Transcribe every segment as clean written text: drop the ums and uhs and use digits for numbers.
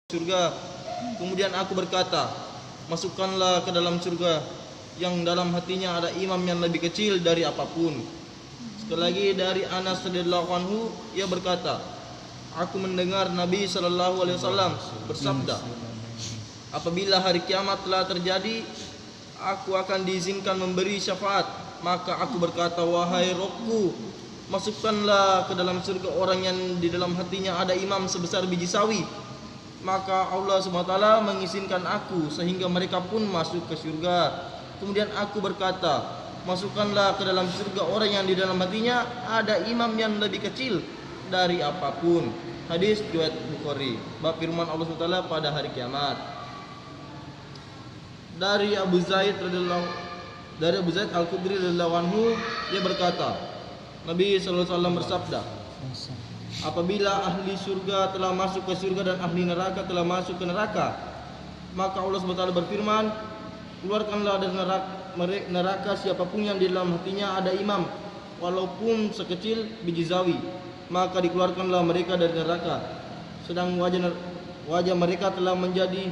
surga. Kemudian aku berkata, masukkanlah ke dalam surga yang dalam hatinya ada imam yang lebih kecil dari apapun. Sekali lagi dari Anas radhiyallahu anhu, ia berkata, aku mendengar Nabi sallallahu alaihi wasallam bersabda, apabila hari kiamat telah terjadi, aku akan diizinkan memberi syafaat. Maka aku berkata, wahai Rabbku, masukkanlah ke dalam surga orang yang di dalam hatinya ada imam sebesar biji sawi. Maka Allah SWT mengizinkan aku sehingga mereka pun masuk ke surga. Kemudian aku berkata, masukkanlah ke dalam surga orang yang di dalam hatinya ada imam yang lebih kecil dari apapun. Hadis riwayat Bukhari. Bab firman Allah SWT pada hari kiamat. Dari Abu Zaid Al-Khudri radhiyallahu anhu, dia berkata, Nabi sallallahu alaihi wasallam bersabda, apabila ahli surga telah masuk ke surga dan ahli neraka telah masuk ke neraka, maka Allah SWT berfirman, keluarkanlah dari neraka siapapun yang di dalam hatinya ada imam, walaupun sekecil biji sawi. Maka dikeluarkanlah mereka dari neraka, sedang wajah mereka telah menjadi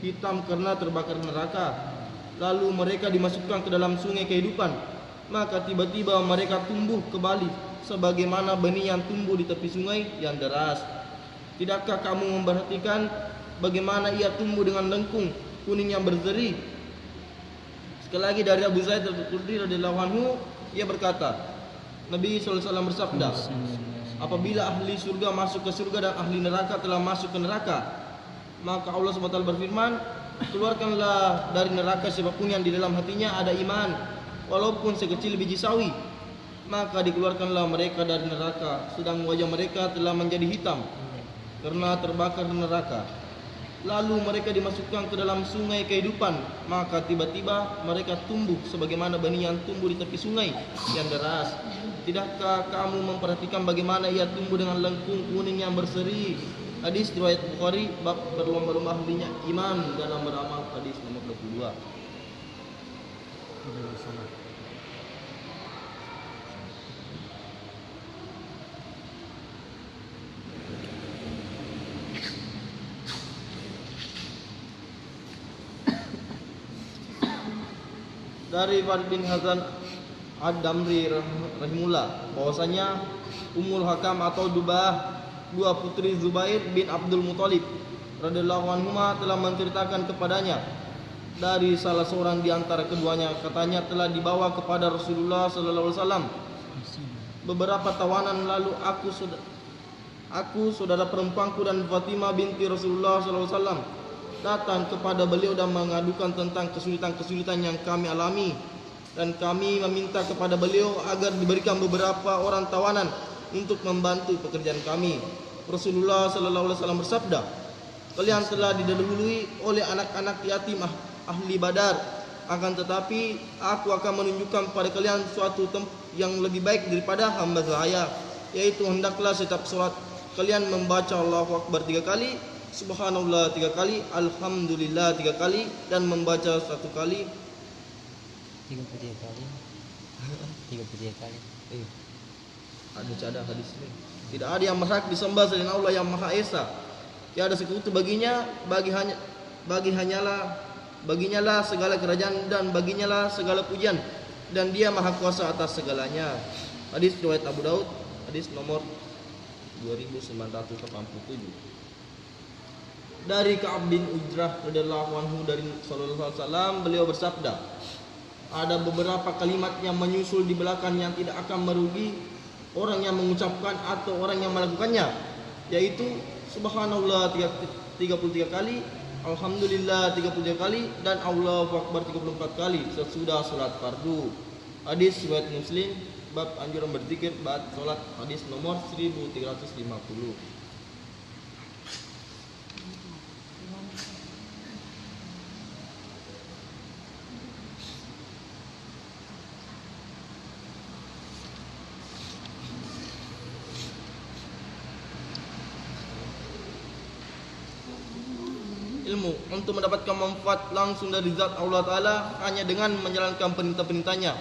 hitam karena terbakar neraka. Lalu mereka dimasukkan ke dalam sungai kehidupan, maka tiba-tiba mereka tumbuh kembali sebagaimana benih yang tumbuh di tepi sungai yang deras. Tidakkah kamu memperhatikan bagaimana ia tumbuh dengan lengkung kuning yang berseri? Sekali lagi dari Abu Zaid Al-Khudri radhiyallahu anhu, ia berkata, Nabi sallallahu alaihi wasallam bersabda, apabila ahli surga masuk ke surga dan ahli neraka telah masuk ke neraka, maka Allah SWT berfirman, keluarkanlah dari neraka siapapun yang di dalam hatinya ada iman, walaupun sekecil biji sawi. Maka dikeluarkanlah mereka dari neraka, sedang wajah mereka telah menjadi hitam karena terbakar neraka. Lalu mereka dimasukkan ke dalam sungai kehidupan, maka tiba-tiba mereka tumbuh sebagaimana benih yang tumbuh di tepi sungai yang deras. Tidakkah kamu memperhatikan bagaimana ia tumbuh dengan lengkung kuning yang berseri? Hadis riwayat Bukhari. Bab berlomba-lomba ahlinya iman dalam beramal. Hadis nomor 22. Dari Farid bin Hasan Ad-Damri rahimullah, bahwasanya Ummul Hakam atau Dubah, dua putri Zubair bin Abdul Muthalib radhiyallahu anhuma telah menceritakan kepadanya dari salah seorang di antara keduanya, katanya telah dibawa kepada Rasulullah sallallahu alaihi wasallam beberapa tawanan, lalu aku saudara perempuanku dan Fatimah binti Rasulullah sallallahu alaihi wasallam datang kepada beliau dan mengadukan tentang kesulitan-kesulitan yang kami alami, dan kami meminta kepada beliau agar diberikan beberapa orang tawanan untuk membantu pekerjaan kami. Rasulullah sallallahu alaihi wasallam bersabda, kalian telah didahului oleh anak-anak yatim ahli Badar, akan tetapi aku akan menunjukkan kepada kalian suatu yang lebih baik daripada hamba saya, yaitu hendaklah setiap salat kalian membaca Allahu Akbar 3 kali, Subhanallah 3 kali, Alhamdulillah 3 kali, dan membaca 1 kali 33 kali. Ada hadis ini. Tidak ada yang berhak disembah selain Allah yang Maha Esa. Tiada sekutu baginya, baginya lah segala kerajaan dan baginya lah segala pujian, dan Dia Maha Kuasa atas segalanya. Hadis riwayat Abu Daud, hadis nomor 2987. Dari Ka'ab bin Ujrah radhiyallahu anhu dari sallallahu alaihi wasallam, beliau bersabda, ada beberapa kalimat yang menyusul di belakang yang tidak akan merugi orang yang mengucapkan atau orang yang melakukannya, yaitu Subhanallah 33 kali, Alhamdulillah 33 kali, dan Allahu Akbar 34 kali sesudah salat fardu. Hadis riwayat Muslim. Bab anjuran berzikir ba'd salat, hadis nomor 1350. Ilmu untuk mendapatkan manfaat langsung dari zat Allah Ta'ala hanya dengan menjalankan perintah-perintahnya,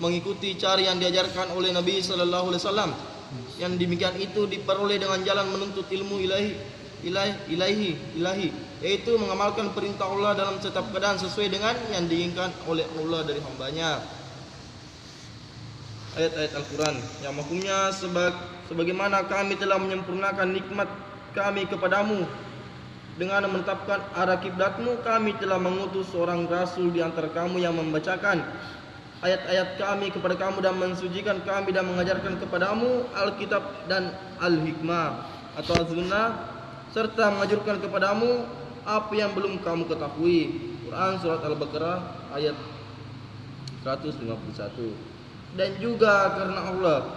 mengikuti cara yang diajarkan oleh Nabi Sallallahu Alaihi Wasallam. Yang demikian itu diperoleh dengan jalan menuntut ilmu ilahi ilahi, yaitu mengamalkan perintah Allah dalam setiap keadaan sesuai dengan yang diinginkan oleh Allah dari hambanya. Ayat-ayat Al-Quran yang maksudnya sebagaimana kami telah menyempurnakan nikmat kami kepadamu dengan menetapkan arah kiblatmu, kami telah mengutus seorang rasul di antara kamu yang membacakan ayat-ayat kami kepada kamu dan mensucikan kami dan mengajarkan kepadamu Alkitab dan Al-Hikmah atau As-Sunnah, serta mengajarkan kepadamu apa yang belum kamu ketahui. Quran surat Al-Baqarah ayat 151. Dan juga karena Allah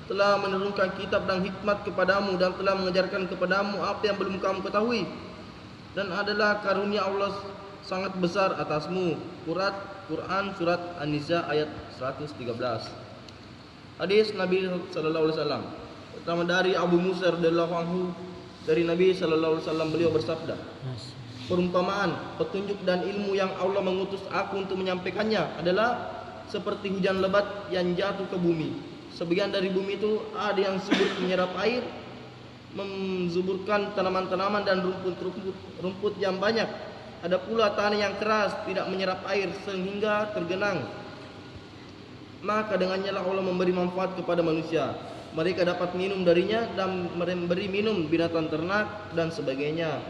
telah menurunkan kitab dan hikmat kepadamu dan telah mengajarkan kepadamu apa yang belum kamu ketahui, dan adalah karunia Allah sangat besar atasmu. Quran surat An-Nisa ayat 113. Hadis Nabi sallallahu alaihi wasallam pertama dari Abu Musa radhiyallahu anhu dari Nabi sallallahu alaihi wasallam, beliau bersabda, perumpamaan, petunjuk dan ilmu yang Allah mengutus aku untuk menyampaikannya adalah seperti hujan lebat yang jatuh ke bumi. Sebagian dari bumi itu ada yang subur menyerap air, menzuburkan tanaman-tanaman dan rumput yang banyak. Ada pula tanah yang keras, tidak menyerap air sehingga tergenang. Maka dengannya lah Allah memberi manfaat kepada manusia. Mereka dapat minum darinya dan memberi minum binatang ternak dan sebagainya,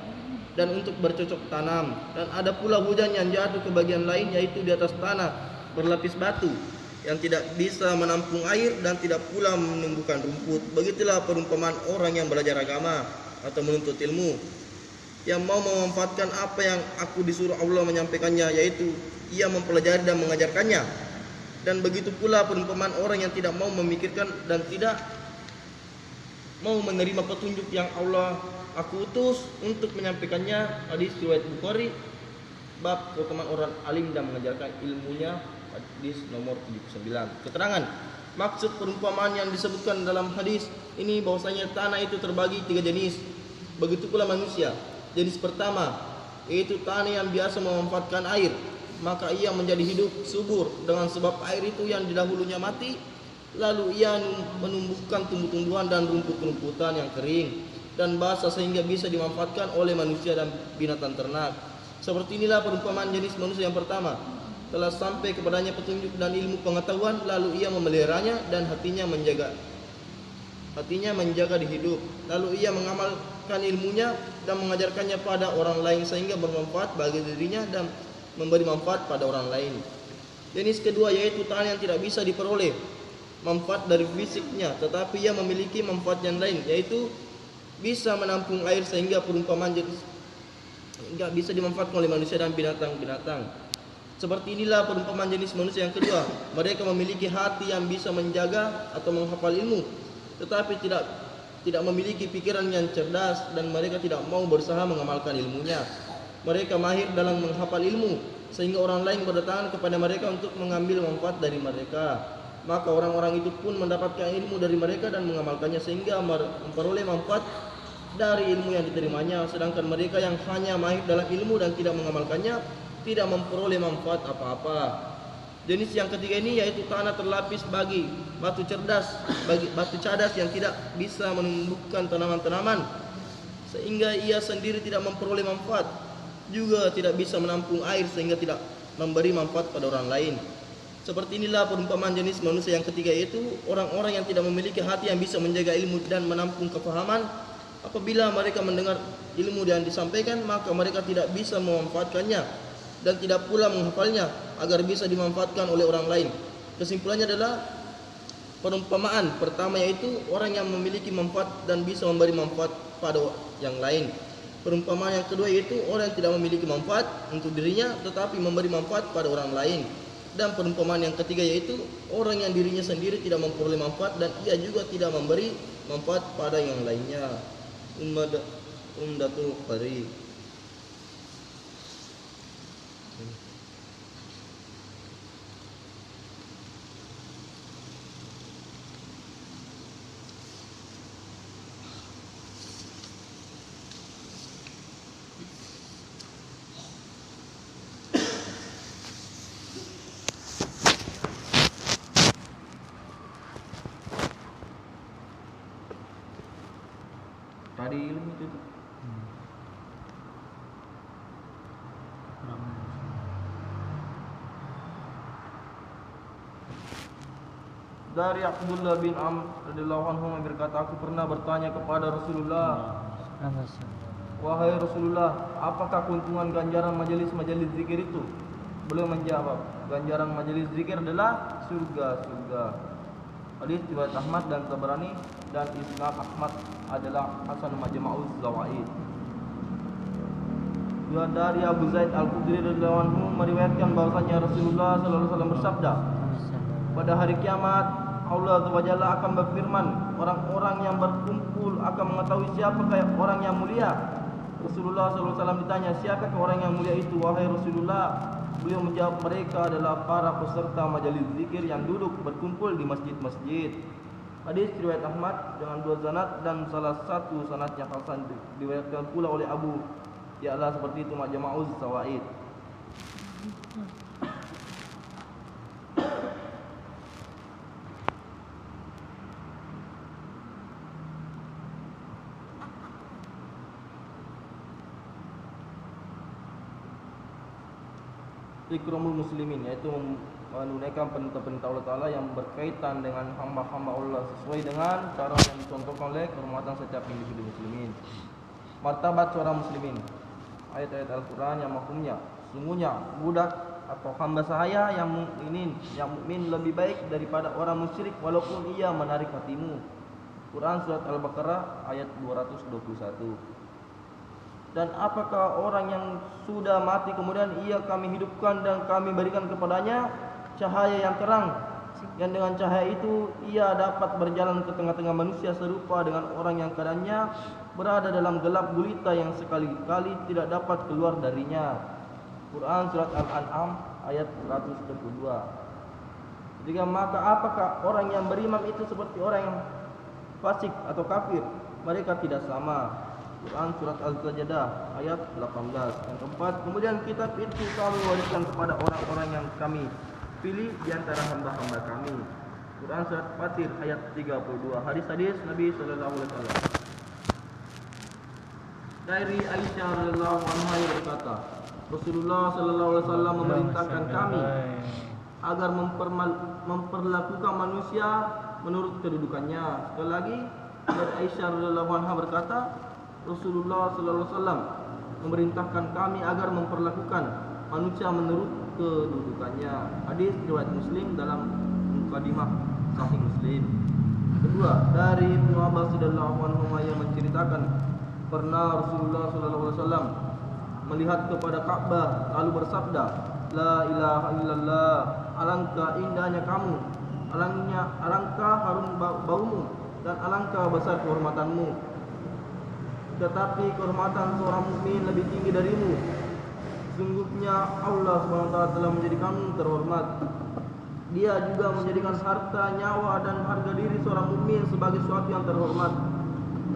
dan untuk bercocok tanam. Dan ada pula hujan yang jatuh ke bagian lain, yaitu di atas tanah berlapis batu yang tidak bisa menampung air dan tidak pula menumbuhkan rumput. Begitulah perumpamaan orang yang belajar agama atau menuntut ilmu, yang mau memanfaatkan apa yang aku disuruh Allah menyampaikannya, yaitu ia mempelajari dan mengajarkannya. Dan begitu pula perumpamaan orang yang tidak mau memikirkan dan tidak mau menerima petunjuk yang Allah aku utus untuk menyampaikannya. Hadis riwayat Bukhari, bab keutamaan orang alim dan mengajarkan ilmunya, hadis nomor 79. Keterangan maksud perumpamaan yang disebutkan dalam hadis ini bahwasanya tanah itu terbagi 3 jenis. Begitu pula manusia. Jenis pertama yaitu tanah yang biasa memanfaatkan air, maka ia menjadi hidup subur dengan sebab air itu yang didahulunya mati, lalu ia menumbuhkan tumbuh-tumbuhan dan rumput-rumputan yang kering dan basah sehingga bisa dimanfaatkan oleh manusia dan binatang ternak. Seperti inilah perumpamaan jenis manusia yang pertama. Telah sampai kepadanya petunjuk dan ilmu pengetahuan, lalu ia memeliharanya dan hatinya menjaga di hidup. Lalu ia mengamalkan ilmunya dan mengajarkannya pada orang lain sehingga bermanfaat bagi dirinya dan memberi manfaat pada orang lain. Jenis kedua yaitu tanah yang tidak bisa diperoleh manfaat dari fisiknya, tetapi ia memiliki manfaat yang lain, yaitu bisa menampung air sehingga perumpamaan jenis enggak bisa dimanfaatkan oleh manusia dan binatang-binatang. Seperti inilah perumpamaan jenis manusia yang kedua. Mereka memiliki hati yang bisa menjaga atau menghafal ilmu, tetapi tidak memiliki pikiran yang cerdas, dan mereka tidak mau berusaha mengamalkan ilmunya. Mereka mahir dalam menghafal ilmu sehingga orang lain berdatangan kepada mereka untuk mengambil manfaat dari mereka. Maka orang-orang itu pun mendapatkan ilmu dari mereka dan mengamalkannya sehingga memperoleh manfaat dari ilmu yang diterimanya. Sedangkan mereka yang hanya mahir dalam ilmu dan tidak mengamalkannya tidak memperoleh manfaat apa-apa. Jenis yang ketiga ini yaitu tanah terlapis bagi batu cadas yang tidak bisa menumbuhkan tanaman-tanaman sehingga ia sendiri tidak memperoleh manfaat, juga tidak bisa menampung air sehingga tidak memberi manfaat pada orang lain. Seperti inilah perumpamaan jenis manusia yang ketiga, yaitu orang-orang yang tidak memiliki hati yang bisa menjaga ilmu dan menampung kefahaman. Apabila mereka mendengar ilmu yang disampaikan, maka mereka tidak bisa memanfaatkannya dan tidak pula menghafalnya agar bisa dimanfaatkan oleh orang lain. Kesimpulannya adalah perumpamaan pertama yaitu orang yang memiliki manfaat dan bisa memberi manfaat pada yang lain. Perumpamaan yang kedua yaitu orang yang tidak memiliki manfaat untuk dirinya tetapi memberi manfaat pada orang lain. Dan perumpamaan yang ketiga yaitu orang yang dirinya sendiri tidak memperoleh manfaat dan ia juga tidak memberi manfaat pada yang lainnya. Umdatul Qari. Tadi ilmu itu Dari Abdullah bin Amr radhiyallahu anhu berkata, aku pernah bertanya kepada Rasulullah, wahai Rasulullah, apakah keuntungan ganjaran majelis-majelis zikir itu? Beliau menjawab, ganjaran majelis zikir adalah surga-surga. Hadis riwayat Ahmad dan Tabrani, dan isnad Ahmad adalah Hasan Majma'uz Zawaid. Juga dari Abu Zaid Al-Khudri radhiyallahu anhu meriwayatkan bahwasanya Rasulullah sallallahu alaihi wasallam bersabda, pada hari kiamat Allah SWT akan berfirman, orang-orang yang berkumpul akan mengetahui siapakah orang yang mulia. Rasulullah SAW ditanya, siapakah orang yang mulia itu wahai Rasulullah? Beliau menjawab, mereka adalah para peserta majelis zikir yang duduk berkumpul di masjid-masjid. Hadis riwayat Ahmad dengan dua sanad, dan salah satu sanad yang hasan diriwayatkan pula oleh Abu Ya'la seperti itu Majma'uz Zawaid. Ikramul muslimin, yaitu menunaikan perintah-perintah Allah Ta'ala yang berkaitan dengan hamba-hamba Allah sesuai dengan cara yang dicontohkan oleh kehormatan setiap individu muslimin. Martabat seorang muslimin, ayat-ayat Al-Quran yang mafhumnya, sungguhnya budak atau hamba sahaya yang mukmin lebih baik daripada orang musyrik walaupun ia menarik hatimu. Quran surat Al-Baqarah ayat 221. Dan apakah orang yang sudah mati kemudian ia kami hidupkan dan kami berikan kepadanya cahaya yang terang, yang dengan cahaya itu ia dapat berjalan ke tengah-tengah manusia serupa dengan orang yang keadaannya berada dalam gelap gulita yang sekali-kali tidak dapat keluar darinya. Quran surat Al-An'am ayat 122. Jika maka apakah orang yang beriman itu seperti orang yang fasik atau kafir? Mereka tidak sama. Quran surat Al-Sajdah ayat 18. Yang keempat, kemudian kitab itu kami wariskan kepada orang-orang yang kami pilih di antara hamba-hamba kami. Quran surat Fatir ayat 32. Hadis-hadis Nabi sallallahu alaihi wasallam. Dari Aisyah radhiyallahu anha berkata, Rasulullah sallallahu alaihi wasallam memerintahkan kami agar memperlakukan manusia menurut kedudukannya. Sekali lagi dari Aisyah radhiyallahu anha berkata, Rasulullah sallallahu alaihi wasallam memerintahkan kami agar memperlakukan manusia menurut kedudukannya. Hadis riwayat Muslim dalam mukadimah Sahih Muslim. Kedua, dari Ibnu Abbas radhiyallahu anhu yang menceritakan pernah Rasulullah sallallahu alaihi wasallam melihat kepada Ka'bah lalu bersabda, La ilaha illallah, alangkah indahnya kamu, alangkah harum baumu, dan alangkah besar kehormatanmu. Tetapi kehormatan seorang mukmin lebih tinggi darimu. Sungguhnya Allah SWT telah menjadikanmu terhormat. Dia juga menjadikan harta, nyawa, dan harga diri seorang mukmin sebagai sesuatu yang terhormat.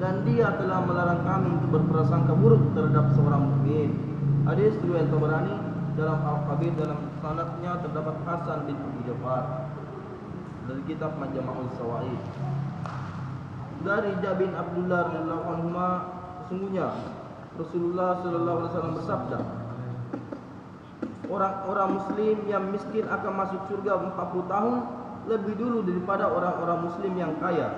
Dan dia telah melarang kami untuk berprasangka buruk terhadap seorang mukmin. Hadis riwayat Tabrani dalam Al-Kabir, dalam sanadnya terdapat Hasan bin Abi Ja'far dari kitab Majma'uz Zawaid. Dari Jabir bin Abdullah radhiyallahu anhu, sesungguhnya Rasulullah sallallahu alaihi wasallam bersabda, orang-orang muslim yang miskin akan masuk surga 40 tahun lebih dulu daripada orang-orang muslim yang kaya.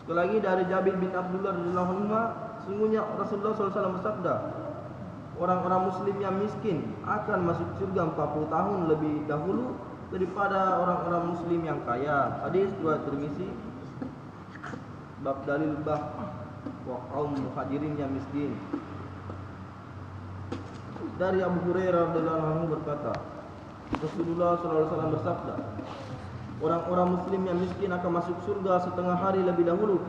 Sekali lagi dari Jabir bin Abdullah radhiyallahu anhu, sesungguhnya Rasulullah sallallahu alaihi wasallam bersabda, orang-orang muslim yang miskin akan masuk surga 40 tahun lebih dahulu daripada orang-orang muslim yang kaya. Hadis riwayat Tirmizi, bab dalil wa kaum muhajirin yang miskin. Dari Abu Hurairah radhiyallahu anhu berkata, Rasulullah sallallahu alaihi wasallam bersabda, orang-orang muslim yang miskin akan masuk surga setengah hari lebih dahulu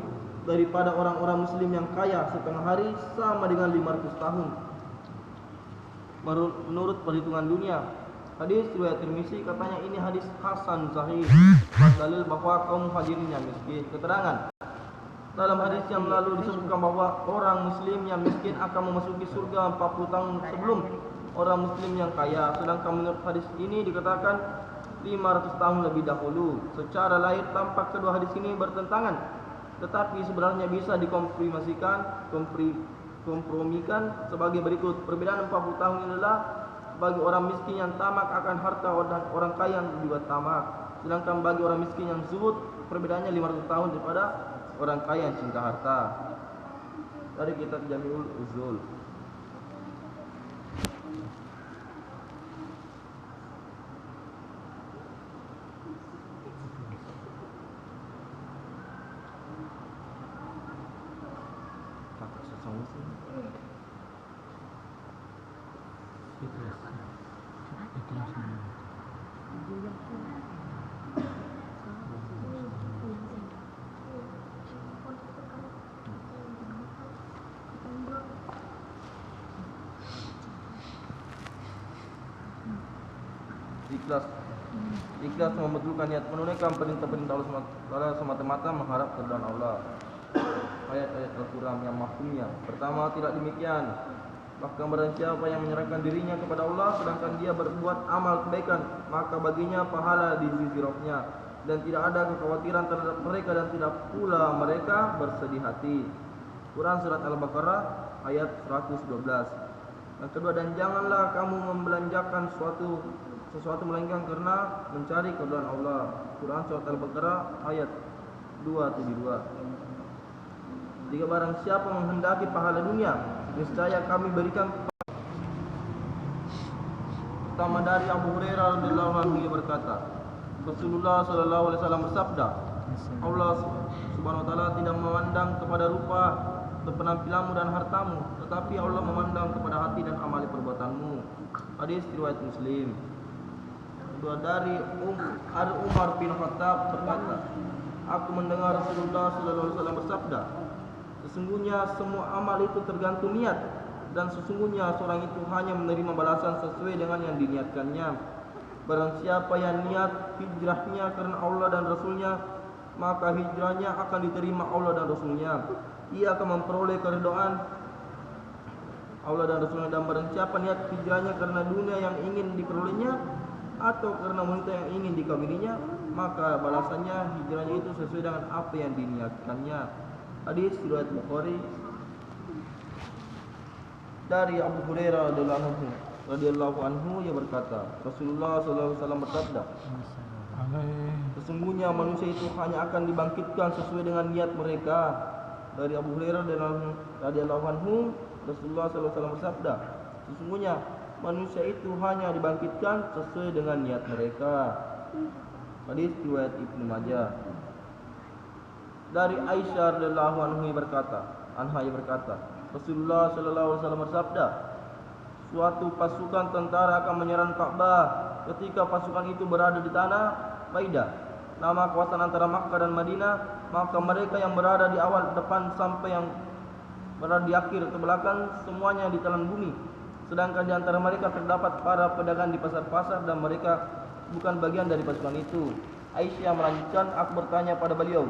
daripada orang-orang muslim yang kaya setengah hari, sama dengan 500 tahun menurut perhitungan dunia. Hadis riwayat Tirmizi, katanya ini hadis hasan sahih, dalil bahwa kaum muhajirin yang miskin. Keterangan dalam hadis yang lalu disebutkan bahwa orang muslim yang miskin akan memasuki surga 40 tahun sebelum orang muslim yang kaya. Sedangkan menurut hadis ini dikatakan 500 tahun lebih dahulu. Secara lahir tampak kedua hadis ini bertentangan, tetapi sebenarnya bisa kompromikan sebagai berikut. Perbedaan 40 tahun ini adalah bagi orang miskin yang tamak akan harta dan orang kaya yang juga tamak. Sedangkan bagi orang miskin yang zuhud, perbedaannya 500 tahun daripada orang kaya yang cinta harta. Dari kitab Jami'ul Uzul. Kakak sesama sih. Ikhlas membetulkan niat menunaikan perintah-perintah Allah semata-mata mengharap keridhaan Allah. Ayat-ayat Al-Quran yang mafhumnya. Pertama, tidak demikian. Bahkan barang siapa yang menyerahkan dirinya kepada Allah sedangkan dia berbuat amal kebaikan, maka baginya pahala di sisi Rabb-Nya, dan tidak ada kekhawatiran terhadap mereka dan tidak pula mereka bersedih hati. Quran surat Al-Baqarah ayat 112. Yang kedua, dan janganlah kamu membelanjakan sesuatu melainkan karena mencari keridhaan Allah. Quran surat Al-Baqarah ayat 272. Jika barang siapa menghendaki pahala dunia, niscaya kami berikan. Pertama dari Abu Hurairah radhiyallahu anhu, ia berkata, Rasulullah sallallahu alaihi wasallam bersabda, Allah Subhanahu wa taala tidak memandang kepada rupa atau penampilanmu dan hartamu, tetapi Allah memandang kepada hati dan amal perbuatanmu. Hadis riwayat Muslim. Kedua dari Umar bin Khattab berkata, aku mendengar Rasulullah sallallahu alaihi wasallam bersabda, sesungguhnya semua amal itu tergantung niat, dan sesungguhnya seorang itu hanya menerima balasan sesuai dengan yang diniatkannya. Barang siapa yang niat hijrahnya karena Allah dan Rasulnya, maka hijrahnya akan diterima Allah dan Rasulnya. Ia akan memperoleh keridhaan Allah dan Rasulnya. Dan barang siapa niat hijrahnya karena dunia yang ingin diperolehnya atau karena wanita yang ingin dikawininya, maka balasannya hijrahnya itu sesuai dengan apa yang diniatkannya. Hadis riwayat Bukhari. Dari Abu Hurairah radhiyallahu anhu ia berkata, Rasulullah sallallahu alaihi wasallam bersabda, sesungguhnya manusia itu hanya akan dibangkitkan sesuai dengan niat mereka. Dari Abu Hurairah radhiyallahu anhu, Rasulullah sallallahu alaihi wasallam bersabda, sesungguhnya manusia itu hanya dibangkitkan sesuai dengan niat mereka. Hadis riwayat Ibnu Majah. Dari Aisyah radhiyallahu anha berkata, Rasulullah sallallahu alaihi wasallam bersabda, suatu pasukan tentara akan menyerang Ka'bah. Ketika pasukan itu berada di tanah Baidah, nama kawasan antara Makkah dan Madinah, maka mereka yang berada di awal depan sampai yang berada di akhir ke belakang semuanya ditelan bumi. Sedangkan di antara mereka terdapat para pedagang di pasar-pasar dan mereka bukan bagian dari pasukan itu. Aisyah melanjutkan, aku bertanya pada beliau,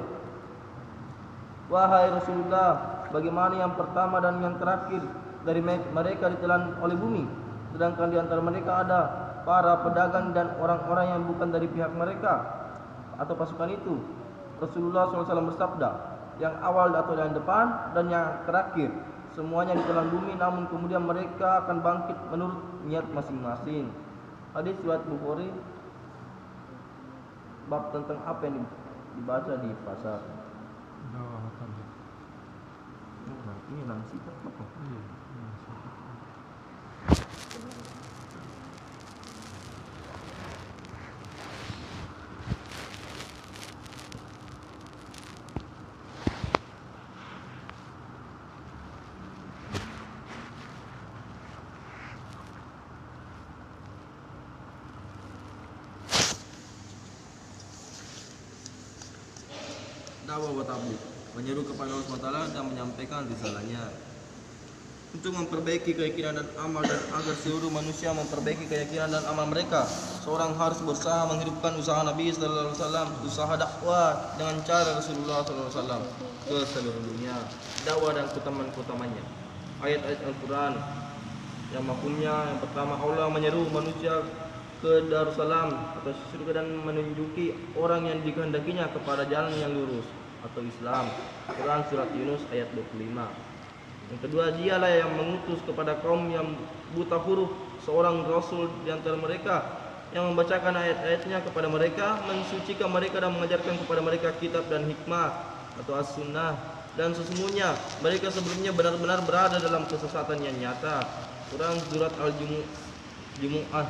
wahai Rasulullah, bagaimana yang pertama dan yang terakhir dari mereka ditelan oleh bumi, sedangkan di antara mereka ada para pedagang dan orang-orang yang bukan dari pihak mereka atau pasukan itu? Rasulullah SAW bersabda, yang awal atau yang depan dan yang terakhir semuanya ditelan bumi, namun kemudian mereka akan bangkit menurut niat masing-masing. Hadis riwayat Bukhari. Bab tentang apa yang dibaca di pasar. Ini nasi apa? Dakwah wa tabligh, menyeru kepada Allah SWT dan menyampaikan risalahnya. Untuk memperbaiki keyakinan dan amal, dan agar seluruh manusia memperbaiki keyakinan dan amal mereka, seorang harus berusaha menghidupkan usaha Nabi sallallahu alaihi wasallam, usaha dakwah dengan cara Rasulullah sallallahu alaihi wasallam ke seluruh dunia. Dakwah dan keutamaan-keutamanya. Ayat-ayat Al-Quran yang mafhumnya, yang pertama, Allah menyeru manusia ke Darussalam atau surga dan menunjuki orang yang dikehendakinya kepada jalan yang lurus atau Islam. Quran surat Yunus ayat 25. Yang kedua, dialah yang mengutus kepada kaum yang buta huruf seorang rasul di antara mereka yang membacakan ayat-ayatnya kepada mereka, mensucikan mereka dan mengajarkan kepada mereka kitab dan hikmah atau as-sunnah. Dan sesungguhnya mereka sebelumnya benar-benar berada dalam kesesatan yang nyata. Quran surat Al-Jumu'ah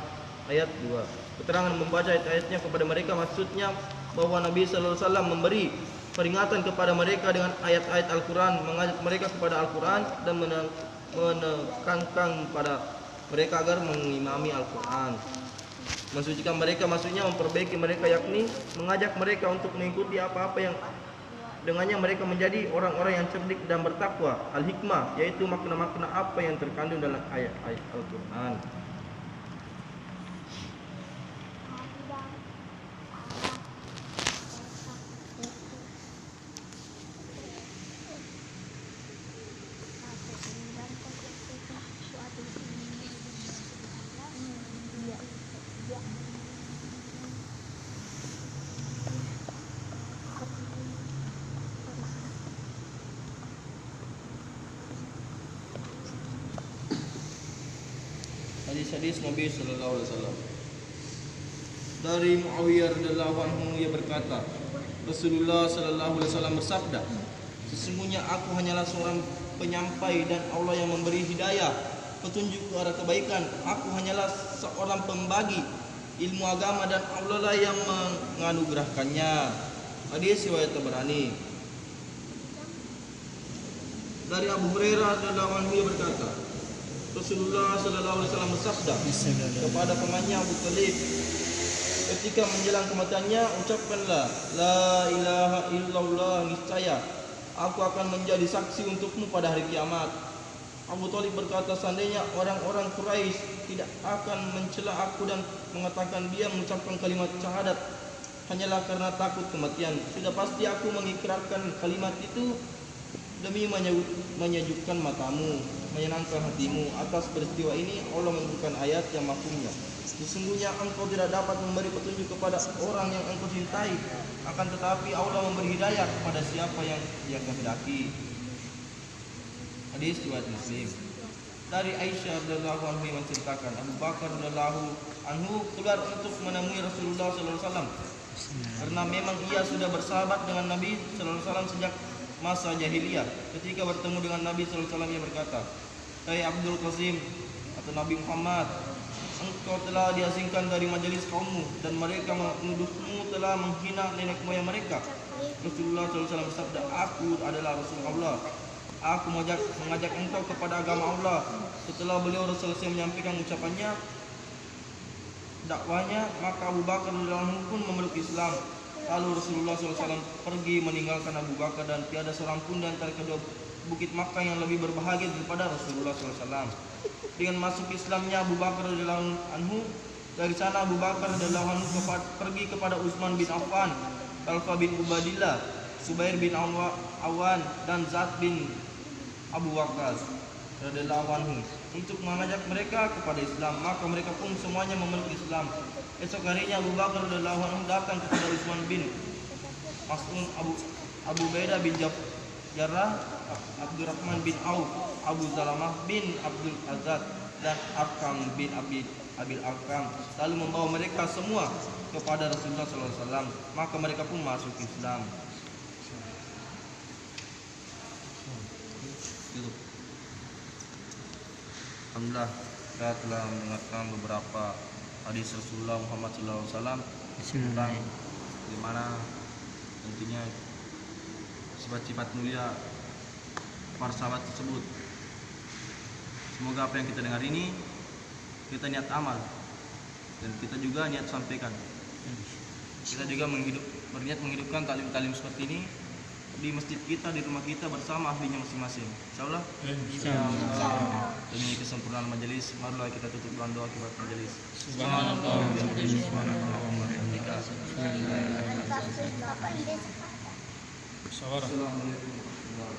ayat 2. Keterangan membaca ayat-ayatnya kepada mereka maksudnya bahwa Nabi sallallahu alaihi wasallam memberi peringatan kepada mereka dengan ayat-ayat Al-Quran, mengajak mereka kepada Al-Quran dan menekankan pada mereka agar mengimami Al-Quran. Mensucikan mereka maksudnya memperbaiki mereka, yakni mengajak mereka untuk mengikuti apa-apa yang dengannya mereka menjadi orang-orang yang cerdik dan bertakwa. Al-hikmah yaitu makna-makna apa yang terkandung dalam ayat-ayat Al-Quran. Hadis-hadis Nabi sallallahu alaihi wasallam. Dari Muawiyah radhiyallahu anhu ia berkata, Rasulullah sallallahu alaihi wasallam bersabda, sesungguhnya aku hanyalah seorang penyampai dan Allah yang memberi hidayah, petunjuk ke arah kebaikan. Aku hanyalah seorang pembagi ilmu agama dan Allah lah yang menganugerahkannya. Hadis riwayat Tabrani. Dari Abu Hurairah radhiyallahu anhu ia berkata, Rasulullah sallallahu alaihi wasallam bersabda kepada pamannya Abu Thalib ketika menjelang kematiannya, ucapkanlah la ilaha illallah, niscaya aku akan menjadi saksi untukmu pada hari kiamat. Abu Thalib berkata, seandainya orang-orang Quraisy tidak akan mencela aku dan mengatakan dia mengucapkan kalimat syahadat hanyalah karena takut kematian, sudah pasti aku mengikrarkan kalimat itu demi menyejukkan matamu, menyenangkan hatimu. Atas peristiwa ini Allah menurunkan ayat yang mafhumnya, sesungguhnya engkau tidak dapat memberi petunjuk kepada orang yang engkau cintai, akan tetapi Allah memberi hidayah kepada siapa yang Dia kehendaki. Hadis riwayat Muslim. Dari Aisyah radhiyallahu anha menceritakan, Abu Bakar radhiyallahu anhu keluar untuk menemui Rasulullah sallallahu alaihi wasallam karena memang ia sudah bersahabat dengan Nabi sallallahu alaihi wasallam sejak masa jahiliyah. Ketika bertemu dengan Nabi sallallahu alaihi wasallam ia berkata, "Hai Abdul Qasim atau Nabi Muhammad, engkau telah diasingkan dari majelis kaummu dan mereka menuduhmu telah menghina nenek moyang mereka." Rasulullah sallallahu alaihi wasallam bersabda, "Aku adalah Rasulullah. Aku mengajak engkau kepada agama Allah." Setelah beliau selesai menyampaikan ucapannya, dakwanya, maka Abu Bakar radhiyallahu anhu pun memeluk Islam. Lalu Rasulullah SAW pergi meninggalkan Abu Bakar dan tiada seorang pun di antara kedua bukit Makkah yang lebih berbahagia daripada Rasulullah SAW. Dengan masuk Islamnya Abu Bakar radhiyallahu anhu, dari sana Abu Bakar radhiyallahu anhu pergi kepada Utsman bin Affan, Talha bin Ubaidillah, Zubair bin Awan dan Zat bin Abu Waqqas radhiyallahu anhu untuk mengajak mereka kepada Islam. Maka mereka pun semuanya memeluk Islam. Esok harinya Abu Bakar radhiyallahu anhu datang kepada Utsman bin Mas'ud, Abu Ubaidah bin Jarrah, Abdurrahman bin Auf, Abu Salamah bin Abdul Azad dan Arkam bin Abil Arkam, lalu membawa mereka semua kepada Rasulullah SAW. Maka mereka pun masuk Islam. Alhamdulillah, saya telah mendengarkan beberapa hadis Rasulullah Muhammad SAW tentang bagaimana tentunya sifat-sifat mulia para sahabat tersebut. Semoga apa yang kita dengar ini kita niat amal dan kita juga niat sampaikan. Kita juga berniat menghidupkan taklim-taklim seperti ini di masjid kita, di rumah kita bersama ahlinya masing-masing. Insyaallah. Demi kesempurnaan majelis, marilah kita tutup dengan doa akibat majelis. Subhanallah wa bihamdihi, subhanallahumma wa bihamdika. Assalamualaikum.